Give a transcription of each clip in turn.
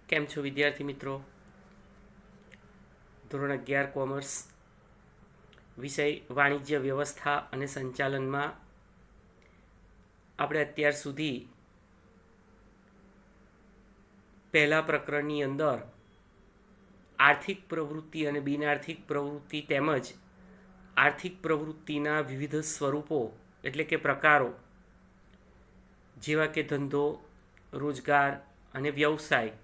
કેમ છો વિદ્યાર્થી મિત્રો? ધોરણ 11 કોમર્સ, વિષય વાણિજ્ય વ્યવસ્થા અને સંચાલનમાં આપણે અત્યાર સુધી પહેલા પ્રકરણની અંદર આર્થિક પ્રવૃત્તિ અને બિનઆર્થિક પ્રવૃત્તિ તેમજ આર્થિક પ્રવૃત્તિના વિવિધ સ્વરૂપો એટલે કે પ્રકારો જેવા કે ધંધો, રોજગાર અને વ્યવસાય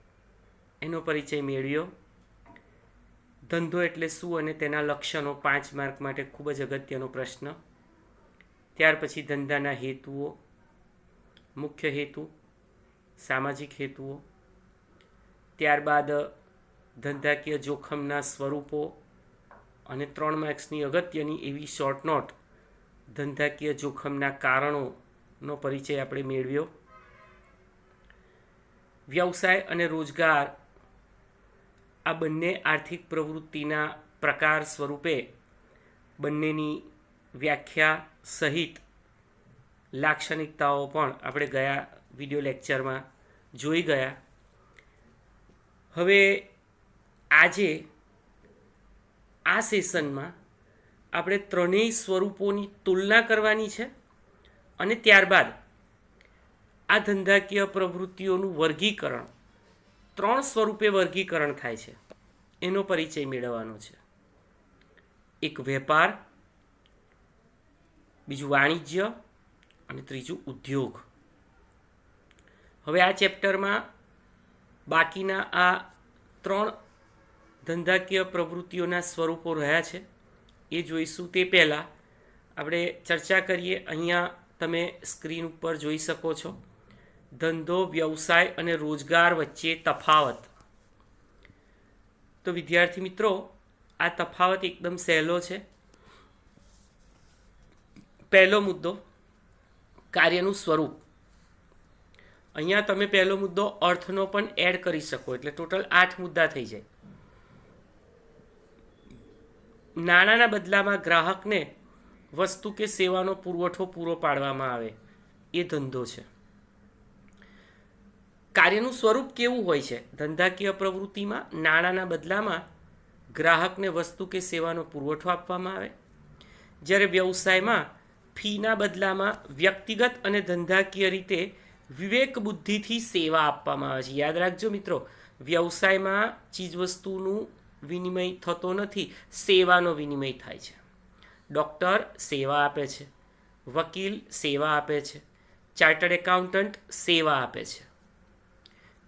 એનો પરિચય મેળવ્યો. ધંધો એટલે શું અને તેના લક્ષણો 5 માર્ક માટે ખૂબ જ અગત્યનો પ્રશ્ન. ત્યાર પછી ધંધાના હેતુઓ, મુખ્ય હેતુ, સામાજિક હેતુઓ, ત્યારબાદ ધંધાકીય જોખમના સ્વરૂપો અને 3 માર્ક્સની અગત્યની એવી શોર્ટ નોટ ધંધાકીય જોખમના કારણોનો પરિચય આપણે મેળવ્યો. વ્યવસાય અને રોજગાર આ બંને આર્થિક પ્રવૃત્તિના પ્રકાર સ્વરૂપે બંનેની વ્યાખ્યા સહિત લાક્ષણિકતાઓ પણ આપણે ગયા વિડીયો લેક્ચરમાં જોઈ ગયા. હવે આજે આ સેશનમાં આપણે ત્રણેય સ્વરૂપોની તુલના કરવાની છે અને ત્યારબાદ આ ધંધાકીય પ્રવૃત્તિઓનું વર્ગીકરણ, 3 સ્વરૂપે વર્ગીકરણ થાય છે એનો પરિચય મેળવવાનો છે. એક વેપાર, બીજું વાણિજ્ય અને ત્રીજું ઉદ્યોગ. હવે આ ચેપ્ટરમાં બાકીના આ 3 ધંધાકીય પ્રવૃત્તિઓના સ્વરૂપો રહ્યા છે એ જોઈશું. તે પહેલાં આપણે ચર્ચા કરીએ. અહીંયા તમે સ્ક્રીન ઉપર જોઈ શકો છો ધંધો, વ્યવસાય અને રોજગાર વચ્ચે તફાવત. તો વિદ્યાર્થી મિત્રો, આ તફાવત એકદમ સહેલો છે. પહેલો મુદ્દો, કાર્યનું સ્વરૂપ. અહીંયા તમે પહેલો મુદ્દો અર્થનો પણ એડ કરી શકો, એટલે ટોટલ 8 મુદ્દા થઈ જાય. નાણાંના બદલામાં ગ્રાહકને વસ્તુ કે સેવાનો પુરવઠો પૂરો પાડવામાં આવે એ ધંધો છે. કાર્યનું સ્વરૂપ કેવું હોય છે? ધંધાકીય પ્રવૃત્તિમાં નાણાંના બદલામાં ગ્રાહકને વસ્તુ કે સેવાનો પુરવઠો આપવામાં આવે, જ્યારે વ્યવસાયમાં ફીના બદલામાં વ્યક્તિગત અને ધંધાકીય રીતે વિવેક બુદ્ધિથી સેવા આપવામાં આવે છે. યાદ રાખજો મિત્રો, વ્યવસાયમાં ચીજવસ્તુનું વિનિમય થતો નથી, સેવાનો વિનિમય થાય છે. ડૉક્ટર સેવા આપે છે, વકીલ સેવા આપે છે, ચાર્ટર્ડ એકાઉન્ટન્ટ સેવા આપે છે.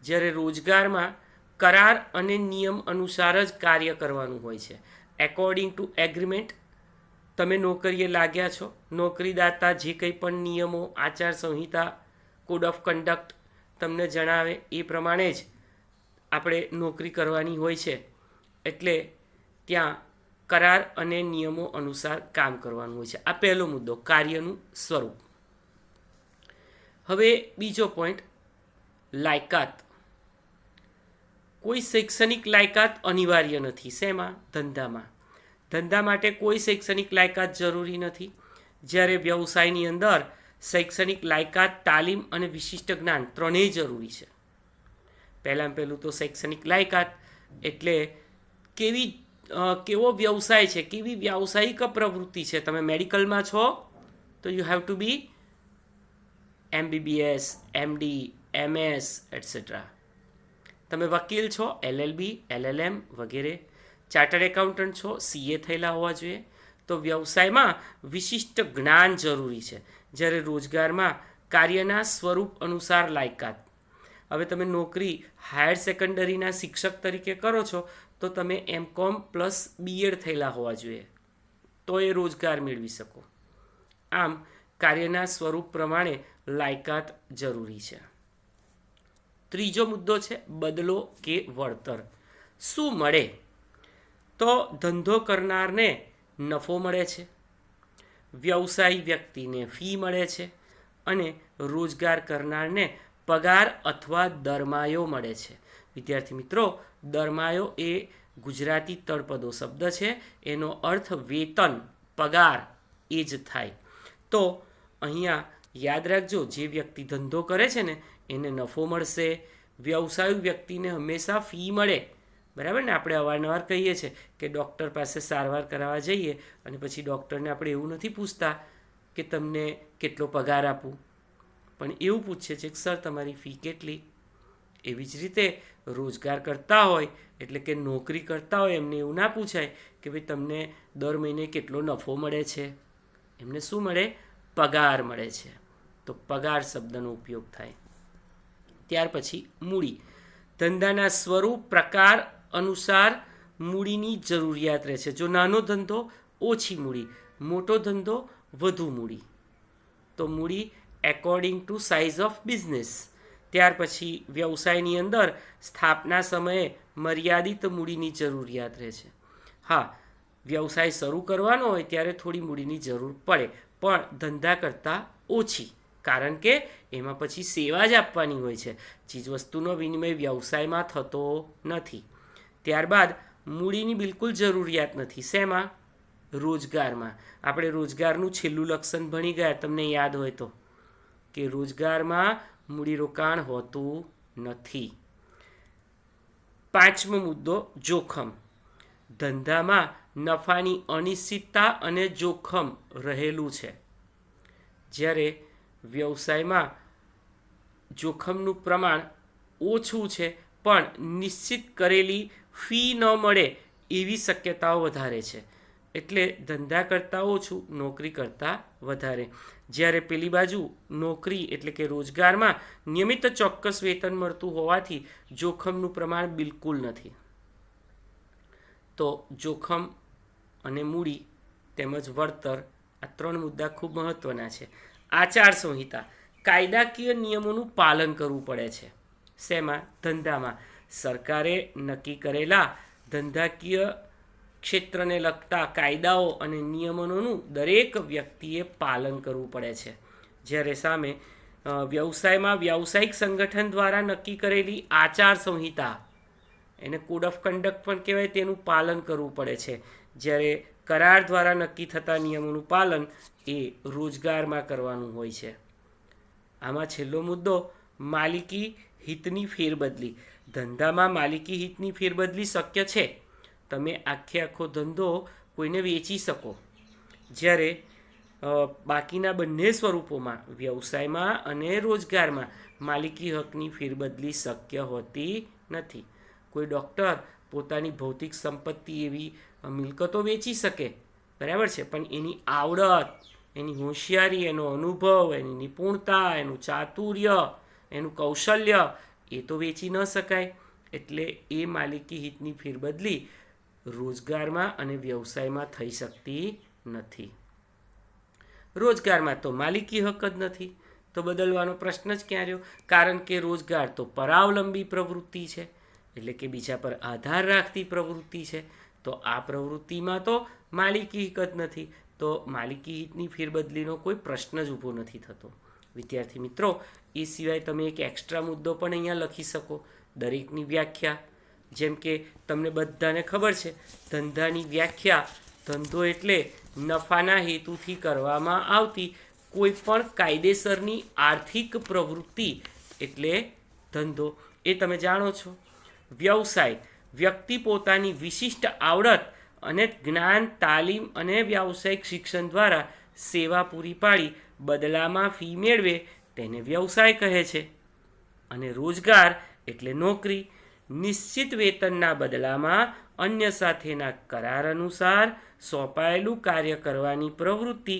જ્યારે રોજગારમાં કરાર અને નિયમ અનુસાર જ કાર્ય કરવાનું હોય છે. એકોર્ડિંગ ટુ એગ્રીમેન્ટ તમે નોકરીએ લાગ્યા છો, નોકરીદાતા જે કંઈ પણ નિયમો, આચાર સંહિતા, કોડ ઓફ કન્ડક્ટ તમને જણાવે એ પ્રમાણે જ આપણે નોકરી કરવાની હોય છે. એટલે ત્યાં કરાર અને નિયમો અનુસાર કામ કરવાનું હોય છે. આ પહેલો મુદ્દો, કાર્યનું સ્વરૂપ. હવે બીજો પોઈન્ટ, લાયકાત. કોઈ શૈક્ષણિક લાયકાત અનિવાર્ય નથી. શેમાં? ધંધામાં. ધંધા માટે કોઈ શૈક્ષણિક લાયકાત જરૂરી નથી, જ્યારે વ્યવસાયની અંદર શૈક્ષણિક લાયકાત, તાલીમ અને વિશિષ્ટ જ્ઞાન ત્રણેય જરૂરી છે. પહેલું તો શૈક્ષણિક લાયકાત એટલે કેવો વ્યવસાય છે, કેવી વ્યાવસાયિક પ્રવૃત્તિ છે. તમે મેડિકલમાં છો તો you have to be MBBS, MD, MS etcetera. તમે વકીલ છો, LLB, LLM વગેરે. ચાર્ટર્ડ એકાઉન્ટન્ટ છો, CA થયેલા હોવા જોઈએ. તો વ્યવસાયમાં વિશિષ્ટ જ્ઞાન જરૂરી છે, જ્યારે રોજગારમાં કાર્યના સ્વરૂપ અનુસાર લાયકાત. હવે તમે નોકરી હાયર સેકન્ડરીના શિક્ષક તરીકે કરો છો તો તમે MCOM પ્લસ BEd થયેલા હોવા જોઈએ, તો એ રોજગાર મેળવી શકો. આમ કાર્યના સ્વરૂપ પ્રમાણે લાયકાત જરૂરી છે. ત્રીજો મુદ્દો છે બદલો કે વળતર. શું મળે? તો ધંધો કરનારને નફો મળે છે, વ્યવસાયી વ્યક્તિને ફી મળે છે અને રોજગાર કરનારને પગાર અથવા દરમાયો મળે છે. વિદ્યાર્થી મિત્રો, દરમાયો એ ગુજરાતી તળપદો શબ્દ છે, એનો અર્થ વેતન, પગાર એ જ થાય. તો અહીંયા યાદ રાખજો, જે વ્યક્તિ ધંધો કરે છે ને એને નફો મળશે, વ્યવસાયુ વ્યક્તિને હંમેશા ફી મળે, બરાબર ને? આપણે અવારનવાર કહીએ છીએ કે ડૉક્ટર પાસે સારવાર કરાવવા જઈએ અને પછી ડૉક્ટરને આપણે એવું નથી પૂછતા કે તમને કેટલો પગાર આપું, પણ એવું પૂછે છે કે સર તમારી ફી કેટલી. એવી જ રીતે રોજગાર કરતા હોય એટલે કે નોકરી કરતા હોય એમને એવું ના પૂછાય કે ભાઈ તમને દર મહિને કેટલો નફો મળે છે. એમને શું મળે? પગાર મળે છે. તો પગાર શબ્દનો ઉપયોગ થાય. ત્યાર પછી મૂડી. ધંધાના સ્વરૂપ પ્રકાર અનુસાર મૂડીની જરૂરિયાત રહે છે. જો નાનો ધંધો ઓછી મૂડી, મોટો ધંધો વધુ મૂડી. તો મૂડી according to size of business. ત્યાર પછી વ્યવસાયની અંદર સ્થાપના સમયે મર્યાદિત મૂડીની જરૂરિયાત રહે છે. હા, વ્યવસાય શરૂ કરવાનો હોય ત્યારે થોડી મૂડીની જરૂર પડે, પણ ધંધા કરતાં ઓછી, કારણ કે એમાં પછી સેવા જ આપવાની હોય છે. ચીજવસ્તુનો વિનિમય વ્યવસાયમાં થતો નથી. ત્યારબાદ મૂડીની બિલકુલ જરૂરિયાત નથી. શેમાં? રોજગારમાં. આપણે રોજગારનું છેલ્લું લક્ષણ ભણી ગયા, તમને યાદ હોય તો, કે રોજગારમાં મૂડીરોકાણ હોતું નથી. પાંચમો મુદ્દો જોખમ. ધંધામાં નફાની અનિશ્ચિતતા અને જોખમ રહેલું છે, જ્યારે વ્યવસાયમાં જોખમનું પ્રમાણ ઓછું છે પણ નિશ્ચિત કરેલી ફી ન મળે એવી શક્યતાઓ વધારે છે. એટલે ધંધા કરતાં ઓછું, નોકરી કરતાં વધારે. જ્યારે પેલી બાજુ નોકરી એટલે કે રોજગારમાં નિયમિત ચોક્કસ વેતન મળતું હોવાથી જોખમનું પ્રમાણ બિલકુલ નથી. તો જોખમ અને મૂડી તેમજ વળતર, આ 3 મુદ્દા ખૂબ મહત્ત્વના છે. આચાર સંહિતા. કાયદાકીય નિયમોનું પાલન કરવું પડે છે. શેમાં? ધંધામાં. સરકારે નક્કી કરેલા ધંધાકીય ક્ષેત્રને લગતા કાયદાઓ અને નિયમનોનું દરેક વ્યક્તિએ પાલન કરવું પડે છે. જ્યારે સામે વ્યવસાયમાં વ્યાવસાયિક સંગઠન દ્વારા નક્કી કરેલી આચાર સંહિતા, એને કોડ ઓફ કન્ડક્ટ પણ કહેવાય, તેનું પાલન કરવું પડે છે. જ્યારે કરાર દ્વારા નક્કી થતા નિયમોનું પાલન એ રોજગારમાં કરવાનું હોય છે. આમાં છેલ્લો મુદ્દો માલિકી હિતની ફેરબદલી. ધંધામાં માલિકી હિતની ફેરબદલી શક્ય છે. તમે આખો ધંધો કોઈને વેચી શકો, જ્યારે બાકીના બંને સ્વરૂપોમાં, વ્યવસાયમાં અને રોજગારમાં, માલિકી હકની ફેરબદલી શક્ય હોતી નથી. કોઈ ડૉક્ટર પોતાની ભૌતિક સંપત્તિ એવી મિલકતો વેચી શકે, બરાબર છે, પણ એની આવડત, એની હોશિયારી, એનો અનુભવ, એની નિપુણતા, એનું ચાતુર્ય, એનું કૌશલ્ય એ તો વેચી ન શકાય. એટલે એ માલિકી હિતની ફેરબદલી રોજગારમાં અને વ્યવસાયમાં થઈ શકતી નથી. રોજગારમાં તો માલિકી હક જ નથી, તો બદલવાનો પ્રશ્ન જ ક્યાં રહ્યો? કારણ કે રોજગાર તો પરાવલંબી પ્રવૃત્તિ છે, એટલે કે બીજા પર આધાર રાખતી પ્રવૃત્તિ છે. તો આ પ્રવૃત્તિમાં તો માલિકી હક જ નથી, તો માલિકી હિતની ફેરબદલીનો કોઈ પ્રશ્ન જ ઊભો નથી થતો. વિદ્યાર્થી મિત્રો, એ સિવાય તમે એક એક્સ્ટ્રા મુદ્દો પણ અહીંયા લખી શકો, દરેકની વ્યાખ્યા. જેમ કે તમને બધાને ખબર છે, ધંધાની વ્યાખ્યા: ધંધો એટલે નફાના હેતુથી કરવામાં આવતી કોઈ પણ કાયદેસરની આર્થિક પ્રવૃત્તિ એટલે ધંધો. એ તમે જાણો છો. વ્યવસાય: વ્યક્તિ પોતાની વિશિષ્ટ આવડત અને જ્ઞાન, તાલીમ અને વ્યાવસાયિક શિક્ષણ દ્વારા સેવા પૂરી પાડી બદલામાં ફી મેળવે તેને વ્યવસાય કહે છે. અને રોજગાર એટલે નોકરી. નિશ્ચિત વેતનના બદલામાં અન્ય સાથેના કરાર અનુસાર સોંપાયેલું કાર્ય કરવાની પ્રવૃત્તિ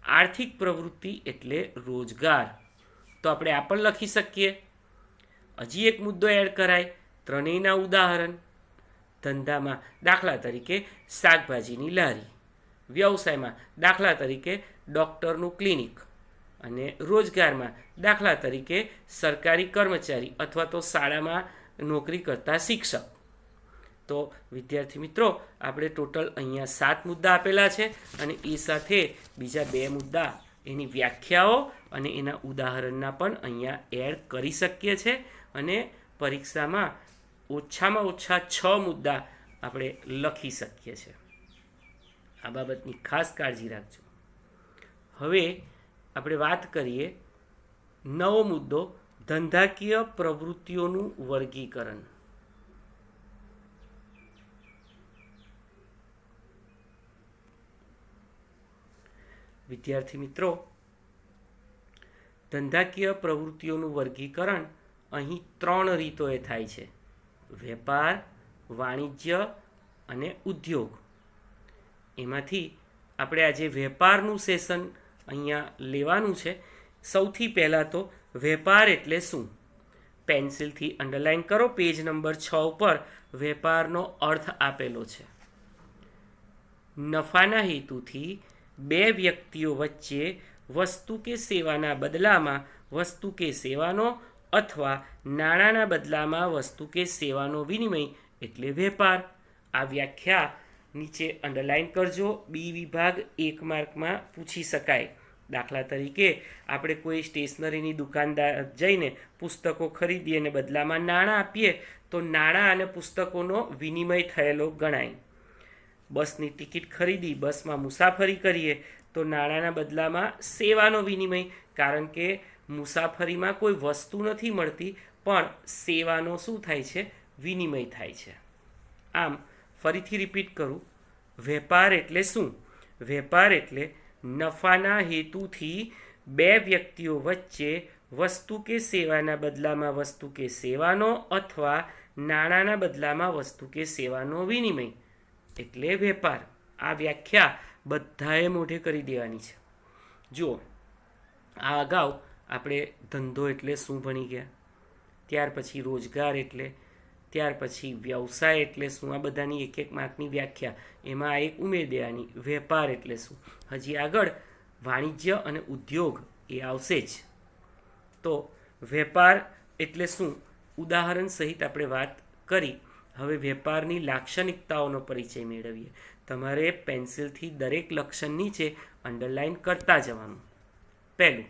આર્થિક પ્રવૃત્તિ એટલે રોજગાર. તો આપણે આ પણ લખી શકીએ. હજી એક મુદ્દો એડ કરાય, ત્રણેયના ઉદાહરણ. ધંધામાં દાખલા તરીકે શાકભાજીની લારી, વ્યવસાયમાં દાખલા તરીકે ડૉક્ટરનું ક્લિનિક, અને રોજગારમાં દાખલા તરીકે સરકારી કર્મચારી અથવા તો શાળામાં નોકરી કરતા શિક્ષક. તો વિદ્યાર્થી મિત્રો, આપણે ટોટલ અહીંયા 7 મુદ્દા આપેલા છે, અને એ સાથે બીજા 2 મુદ્દા, એની વ્યાખ્યાઓ અને એના ઉદાહરણના પણ અહીંયા એડ કરી શકીએ છીએ. અને પરીક્ષામાં ઓછામાં ઓછા 6 મુદ્દા આપણે લખી શકીએ છીએ. આ બાબતની ખાસ કાળજી રાખજો. હવે આપણે વાત કરીએ નવો મુદ્દો, ધંધાકીય પ્રવૃત્તિઓનું વર્ગીકરણ. વિદ્યાર્થી મિત્રો, ધંધાકીય પ્રવૃત્તિઓનું વર્ગીકરણ અહીં 3 રીતોએ થાય છે: વેપાર, વાણિજ્ય અને ઉદ્યોગ. એમાંથી આપણે આજે વેપારનું સેશન અહીંયા લેવાનું છે. સૌથી પહેલાં તો વેપાર એટલે શું? પેન્સિલથી અંડરલાઇન કરો. પેજ નંબર 6 ઉપર વેપારનો અર્થ આપેલો છે. નફાના હેતુથી બે વ્યક્તિઓ વચ્ચે વસ્તુ કે સેવાના બદલામાં વસ્તુ કે સેવાનો અથવા નાણાંના બદલામાં વસ્તુ કે સેવાનો વિનિમય એટલે વેપાર. આ વ્યાખ્યા નીચે અંડરલાઇન કરજો. બી વિભાગ 1 માર્કમાં પૂછી શકાય. દાખલા તરીકે આપણે કોઈ સ્ટેશનરીની દુકાનદાર જઈને પુસ્તકો ખરીદીએ અને બદલામાં નાણાં આપીએ તો નાણાં અને પુસ્તકોનો વિનિમય થયેલો ગણાય. બસની ટિકિટ ખરીદી, બસમાં મુસાફરી કરીએ તો નાણાંના બદલામાં સેવાનો વિનિમય, કારણ કે મુસાફરીમાં કોઈ વસ્તુ નથી મળતી પણ સેવાનો શું થાય છે? વિનિમય થાય છે. આમ ફરીથી રિપીટ કરું, વેપાર એટલે શું? વેપાર એટલે નફાના હેતુથી બે વ્યક્તિઓ વચ્ચે વસ્તુ કે સેવાના બદલામાં વસ્તુ કે સેવાનો અથવા નાણાંના બદલામાં વસ્તુ કે સેવાનો વિનિમય એટલે વેપાર. આ વ્યાખ્યા બધાએ મોઢે કરી દેવાની છે. જુઓ, આ અગાઉ આપણે ધંધો એટલે શું ભણી ગયા, ત્યાર પછી રોજગાર એટલે, ત્યાર પછી વ્યવસાય એટલે શું, આ બધાની 1-1 માર્કની વ્યાખ્યા. એમાં આ એક ઉમેરી દેવાની, વેપાર એટલે શું. હજી આગળ વાણિજ્ય અને ઉદ્યોગ એ આવશે જ. તો વેપાર એટલે શું ઉદાહરણ સહિત આપણે વાત કરી. હવે વેપારની લાક્ષણિકતાઓનો પરિચય મેળવીએ. તમારે પેન્સિલથી દરેક લક્ષણ નીચે અંડરલાઇન કરતા જવાનું. પહેલું,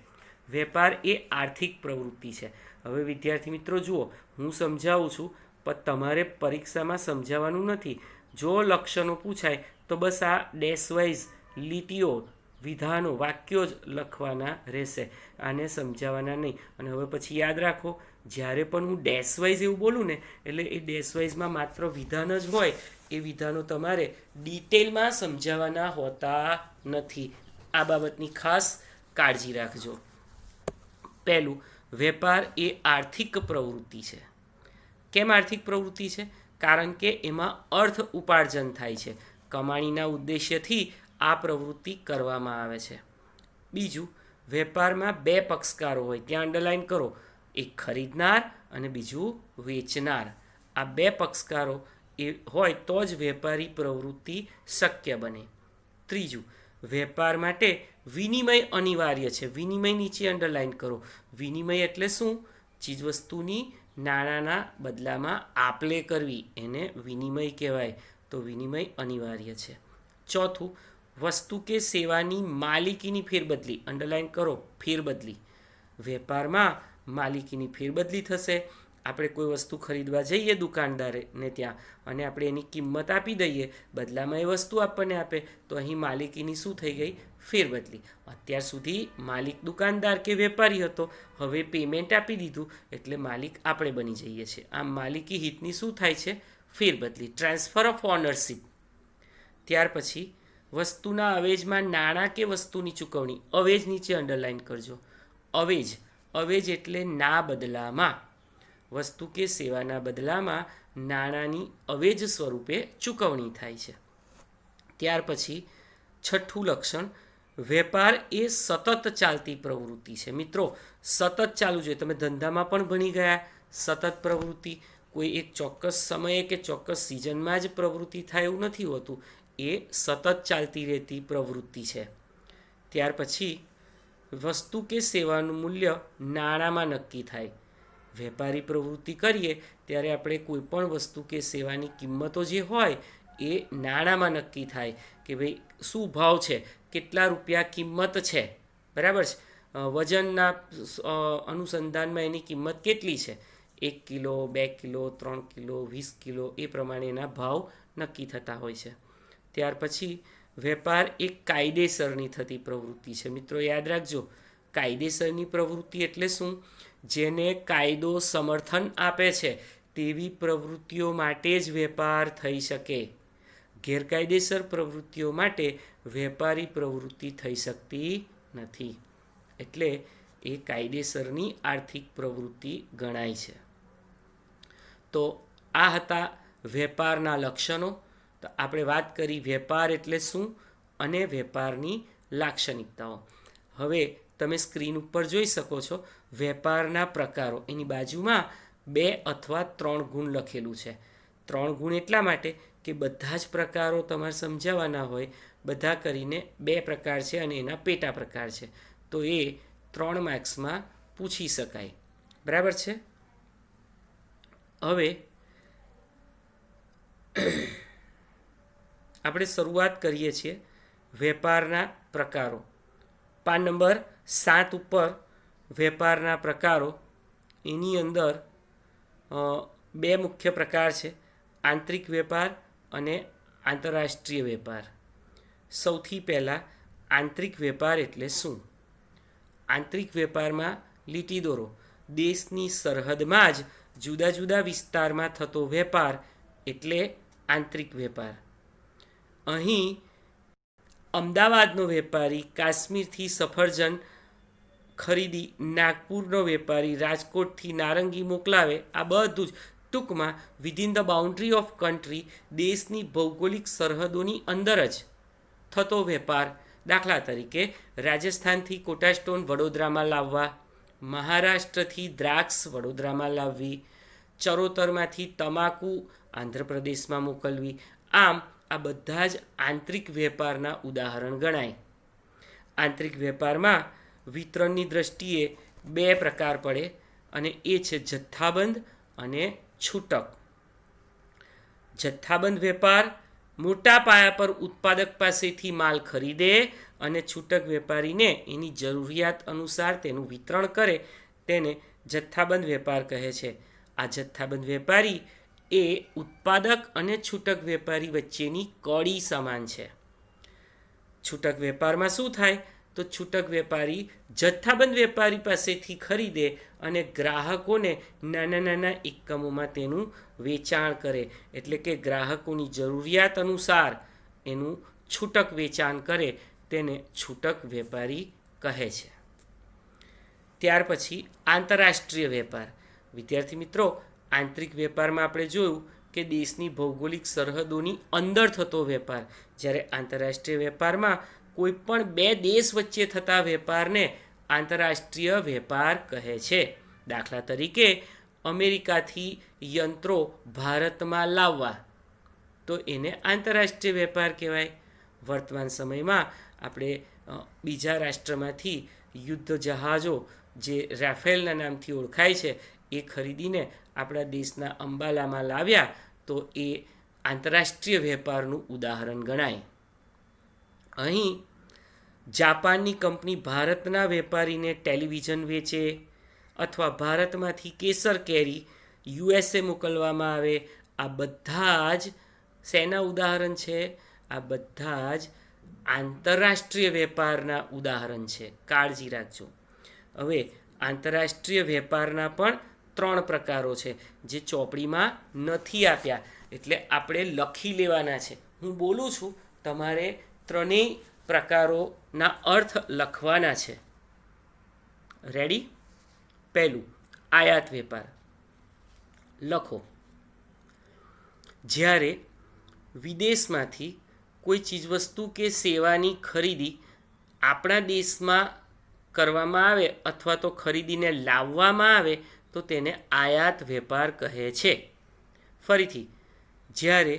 વેપાર એ આર્થિક પ્રવૃત્તિ છે. હવે વિદ્યાર્થી મિત્રો જુઓ, હું સમજાવું છું પણ તમારે પરીક્ષામાં સમજાવવાનું નથી. જો લક્ષણો પૂછાય તો બસ આ ડેશવાઇઝ લીટીઓ, વિધાનો, વાક્યો જ લખવાના રહેશે, આને સમજાવવાના નહીં. અને હવે પછી યાદ રાખો, જ્યારે પણ હું ડેશવાઇઝ એવું બોલું ને એટલે એ ડેશવાઇઝમાં માત્ર વિધાન જ હોય. એ વિધાનો તમારે ડિટેલમાં સમજાવવાના હોતા નથી. આ બાબતની ખાસ કાળજી રાખજો. પહેલું, વેપાર એ આર્થિક પ્રવૃત્તિ છે. કેમ આર્થિક પ્રવૃત્તિ છે? કારણ કે એમાં અર્થ ઉપાર્જન થાય છે. કમાણીના ઉદ્દેશ્યથી આ પ્રવૃત્તિ કરવામાં આવે છે. બીજું, વેપારમાં 2 પક્ષકારો હોય, ત્યાં અંડરલાઇન કરો. એક ખરીદનાર અને બીજું વેચનાર. આ 2 પક્ષકારો એ હોય તો જ વેપારી પ્રવૃત્તિ શક્ય બને. ત્રીજું, વેપાર માટે વિનિમય અનિવાર્ય છે. વિનિમય નીચે અંડરલાઇન કરો. વિનિમય એટલે શું? ચીજવસ્તુની નાણાંના બદલામાં આપ-લે કરવી, એને વિનિમય કહેવાય. તો વિનિમય અનિવાર્ય છે. ચોથું, વસ્તુ કે સેવાની માલિકીની ફેરબદલી. અંડરલાઇન કરો, ફેરબદલી. વેપારમાં માલિકીની ફેરબદલી થશે. આપણે કોઈ વસ્તુ ખરીદવા જઈએ દુકાનદારને ત્યાં અને આપણે એની કિંમત આપી દઈએ, બદલામાં એ વસ્તુ આપણને આપે, તો અહીં માલિકીની શું થઈ ગઈ? ફેરબદલી. અત્યાર સુધી માલિક દુકાનદાર કે વેપારી હતો, હવે પેમેન્ટ આપી દીધું એટલે માલિક આપણે બની જઈએ છીએ. આમ માલિકી હિતની શું થાય છે? ફેરબદલી, ટ્રાન્સફર ઓફ ઓનરશિપ. ત્યાર પછી વસ્તુના અવેજમાં નાણાં કે વસ્તુની ચૂકવણી. અવેજ નીચે અંડરલાઇન કરજો. અવેજ, અવેજ એટલે ના બદલામાં, વસ્તુ કે સેવાના બદલામાં નાણાંની અવેજ સ્વરૂપે ચૂકવણી થાય છે. ત્યાર પછી છઠ્ઠું લક્ષણ, વેપાર એ સતત ચાલતી પ્રવૃત્તિ છે. મિત્રો, સતત ચાલુ જોઈએ. તમે ધંધામાં પણ ભણી ગયા, સતત પ્રવૃત્તિ. કોઈ એક ચોક્કસ સમયે કે ચોક્કસ સિઝનમાં જ પ્રવૃત્તિ થાય એવું નથી હોતું. એ સતત ચાલતી રહેતી પ્રવૃત્તિ છે. ત્યાર પછી વસ્તુ કે સેવાનું મૂલ્ય નાણાંમાં નક્કી થાય. વેપારી પ્રવૃત્તિ કરીએ ત્યારે આપણે કોઈ પણ વસ્તુ કે સેવાની કિંમતો જે હોય એ નાણાંમાં નક્કી થાય કે ભાઈ શું ભાવ છે, કેટલા રૂપિયા કિંમત છે, બરાબર છે. વજનના અનુસંધાનમાં એની કિંમત કેટલી છે, 1 કિલો, 2 કિલો, 3 કિલો, 20 કિલો, એ પ્રમાણે એના ભાવ નક્કી થતા હોય છે. ત્યાર પછી વેપાર એક કાયદેસરની થતી પ્રવૃત્તિ છે. મિત્રો યાદ રાખજો, કાયદેસરની પ્રવૃત્તિ એટલે શું? જેને કાયદો સમર્થન આપે છે તેવી પ્રવૃત્તિઓ માટે જ વેપાર થઈ શકે. ગેરકાયદેસર પ્રવૃત્તિઓ માટે વેપારી પ્રવૃત્તિ થઈ શકતી નથી. એટલે એ કાયદેસરની આર્થિક પ્રવૃત્તિ ગણાય છે. તો આ હતા વેપારના લક્ષણો. તો આપણે વાત કરી વેપાર એટલે શું અને વેપારની લાક્ષણિકતાઓ. હવે તમે સ્ક્રીન ઉપર જોઈ શકો છો વેપારના પ્રકારો. એની બાજુમાં 2 અથવા 3 ગુણ લખેલું છે. 3 ગુણ એટલા માટે કે બધા જ પ્રકારો તમારે સમજાવવાના હોય. બધા કરીને 2 પ્રકાર છે અને એના પેટા પ્રકાર છે. તો એ 3 માર્ક્સમાં પૂછી શકાય. બરાબર છે. હવે આપણે શરૂઆત કરીએ છીએ વેપારના પ્રકારો. પાન નંબર 7 ઉપર વેપારના પ્રકારો. એની અંદર 2 મુખ્ય પ્રકાર છે, આંતરિક વેપાર અને આંતરરાષ્ટ્રીય વેપાર. સૌથી પહેલાં આંતરિક વેપાર એટલે શું? આંતરિક વેપારમાં લીટી દોરો. દેશની સરહદમાં જ જુદા જુદા વિસ્તારમાં થતો વેપાર એટલે આંતરિક વેપાર. અહીં અમદાવાદનો વેપારી કાશ્મીરથી સફરજન ખરીદી નાગપુરનો વેપારી રાજકોટથી નારંગી મોકલાવે. આ બધું જ ટૂંકમાં within the boundary of country, દેશની ભૌગોલિક સરહદોની અંદર જ થતો વેપાર. દાખલા તરીકે રાજસ્થાનથી કોટા સ્ટોન વડોદરામાં લાવવા, મહારાષ્ટ્રથી દ્રાક્ષ વડોદરામાં લાવવી, ચરોતરમાંથી તમાકુ આંધ્રપ્રદેશમાં મોકલવી. આમ આ બધા જ આંતરિક વેપારના ઉદાહરણ ગણાય. આંતરિક વેપારમાં વિતરણની દ્રષ્ટિએ 2 પ્રકાર પડે અને એ છે જથ્થાબંધ અને છૂટક. જથ્થાબંધ વેપાર મોટા પાયા પર ઉત્પાદક પાસેથી માલ ખરીદે અને છૂટક વેપારીને એની જરૂરિયાત અનુસાર તેનું વિતરણ કરે, તેને જથ્થાબંધ વેપાર કહે છે. આ જથ્થાબંધ વેપારી એ ઉત્પાદક અને છૂટક વેપારી વચ્ચેની કડી સમાન છે. છૂટક વેપારમાં શું થાય? તો છૂટક વેપારી જથ્થાબંધ વેપારી પાસેથી ખરીદે અને ગ્રાહકોને નાના નાના એકમોમાં તેનું વેચાણ કરે. એટલે કે ગ્રાહકોની જરૂરિયાત અનુસાર એનું છૂટક વેચાણ કરે, તેને છૂટક વેપારી કહે છે. ત્યાર પછી આંતરરાષ્ટ્રીય વેપાર. વિદ્યાર્થી મિત્રો, આંતરિક વેપારમાં આપણે જોયું કે દેશની ભૌગોલિક સરહદોની અંદર થતો વેપાર. જ્યારે આંતરરાષ્ટ્રીય વેપારમાં કોઈ પણ 2 દેશ વચ્ચે થતા વેપારને આંતરરાષ્ટ્રીય વેપાર કહે છે. દાખલા તરીકે અમેરિકાથી યંત્રો ભારતમાં લાવવા, તો એને આંતરરાષ્ટ્રીય વેપાર કહેવાય. વર્તમાન સમયમાં આપણે બીજા રાષ્ટ્રમાંથી યુદ્ધ જહાજો જે રાફેલના નામથી ઓળખાય છે એ ખરીદીને આપણા દેશના અંબાલામાં લાવ્યા, તો એ આંતરરાષ્ટ્રીય વેપારનું ઉદાહરણ ગણાય. અહીં જાપાનની કંપની ભારતના વેપારીને ટેલિવિઝન વેચે અથવા ભારતમાંથી કેસર કેરી USA મોકલવામાં આવે. આ બધા જ શેના ઉદાહરણ છે? આ બધા જ આંતરરાષ્ટ્રીય વેપારના ઉદાહરણ છે. કાળજી રાખજો. હવે આંતરરાષ્ટ્રીય વેપારના પણ 3 પ્રકારો છે જે ચોપડીમાં નથી આપ્યા, એટલે આપણે લખી લેવાના છે. હું બોલું છું, તમારે 3 પ્રકારોના અર્થ લખવાના છે. રેડી? પહેલું આયાત વેપાર. લખો. જ્યારે વિદેશમાંથી કોઈ ચીજવસ્તુ કે સેવાની ખરીદી આપણા દેશમાં કરવામાં આવે અથવા તો ખરીદીને લાવવામાં આવે તો તેને આયાત વેપાર કહે છે. ફરીથી, જ્યારે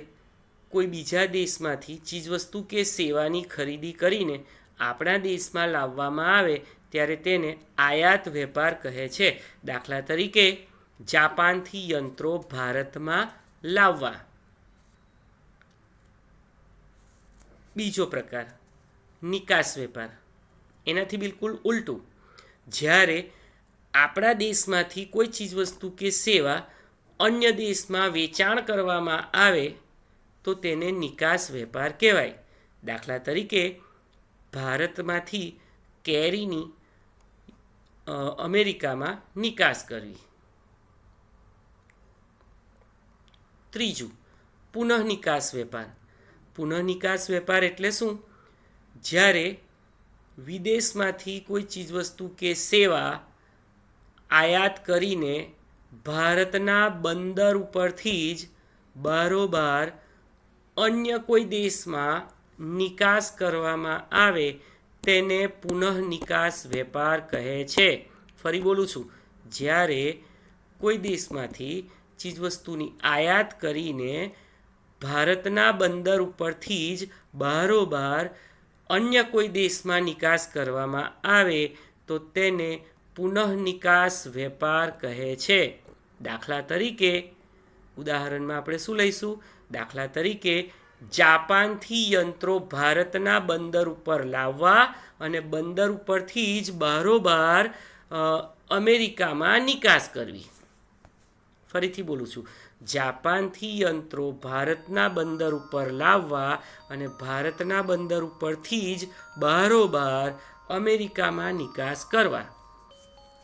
કોઈ બીજા દેશમાંથી ચીજવસ્તુ કે સેવાની ખરીદી કરીને આપણા દેશમાં લાવવામાં આવે ત્યારે તેને આયાત વેપાર કહે છે. દાખલા તરીકે જાપાનથી યંત્રો ભારતમાં લાવવા. બીજો પ્રકાર નિકાસ વેપાર. એનાથી બિલકુલ ઉલટું. જ્યારે આપણા દેશમાંથી કોઈ ચીજવસ્તુ કે સેવા અન્ય દેશમાં વેચાણ કરવામાં આવે તો તેને નિકાસ વેપાર કહેવાય. દાખલા તરીકે ભારતમાંથી કેરીની અમેરિકામાં નિકાસ કરવી. ત્રીજું, પુનઃનિકાસ વેપાર. પુનઃનિકાસ વેપાર એટલે શું? જ્યારે વિદેશમાંથી કોઈ ચીજવસ્તુ કે સેવા આયાત કરીને ભારતના બંદર ઉપરથી જ બારોબાર અન્ય કોઈ દેશમાં નિકાસ કરવામાં આવે તેને પુનઃનિકાસ વેપાર કહે છે. ફરી બોલું છું, જ્યારે કોઈ દેશમાંથી ચીજવસ્તુની આયાત કરીને ભારતના બંદર ઉપરથી જ બારોબાર અન્ય કોઈ દેશમાં નિકાસ કરવામાં આવે તો તેને પુનઃનિકાસ વેપાર કહે છે. દાખલા તરીકે ઉદાહરણમાં આપણે શું લઈશું? દાખલા તરીકે જાપાનથી યંત્રો ભારતના બંદર ઉપર લાવવા અને બંદર ઉપરથી જ બારોબાર અમેરિકામાં નિકાસ કરવી. ફરીથી બોલું છું, જાપાનથી યંત્રો ભારતના બંદર ઉપર લાવવા અને ભારતના બંદર ઉપરથી જ બારોબાર અમેરિકામાં નિકાસ કરવા.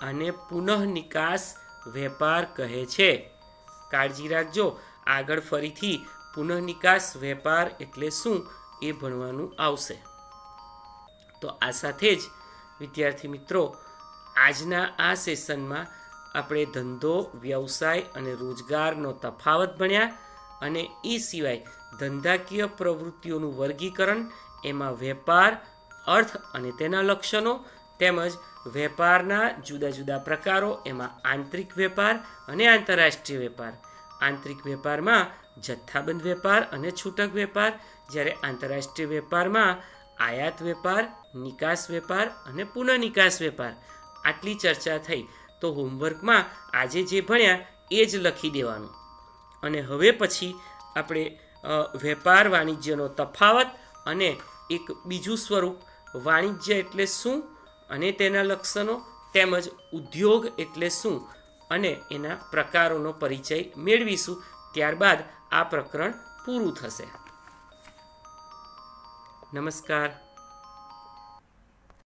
આને પુનઃનિકાસ વેપાર કહે છે. કાળજી રાખજો, આગળ ફરીથી પુનઃનિકાસ વેપાર એટલે શું એ ભણવાનું આવશે. તો આ સાથે જ વિદ્યાર્થી મિત્રો, આજના આ સેશનમાં આપણે ધંધો, વ્યવસાય અને રોજગારનો તફાવત ભણ્યા અને એ સિવાય ધંધાકીય પ્રવૃત્તિઓનું વર્ગીકરણ, એમાં વેપાર, અર્થ અને તેના લક્ષણો તેમજ વેપારના જુદા જુદા પ્રકારો, એમાં આંતરિક વેપાર અને આંતરરાષ્ટ્રીય વેપાર. આંતરિક વેપારમાં જથ્થાબંધ વેપાર અને છૂટક વેપાર, જ્યારે આંતરરાષ્ટ્રીય વેપારમાં આયાત વેપાર, નિકાસ વેપાર અને પુનઃનિકાસ વેપાર. આટલી ચર્ચા થઈ. તો હોમવર્કમાં આજે જે ભણ્યા એ જ લખી દેવાનું. અને હવે પછી આપણે વેપાર વાણિજ્યનો તફાવત અને એક બીજું સ્વરૂપ વાણિજ્ય એટલે શું અને તેના લક્ષણો તેમજ ઉદ્યોગ એટલે શું અને એના પ્રકારોનો પરિચય મેળવીશું. ત્યારબાદ આ પ્રકરણ પૂરું થશે. નમસ્કાર.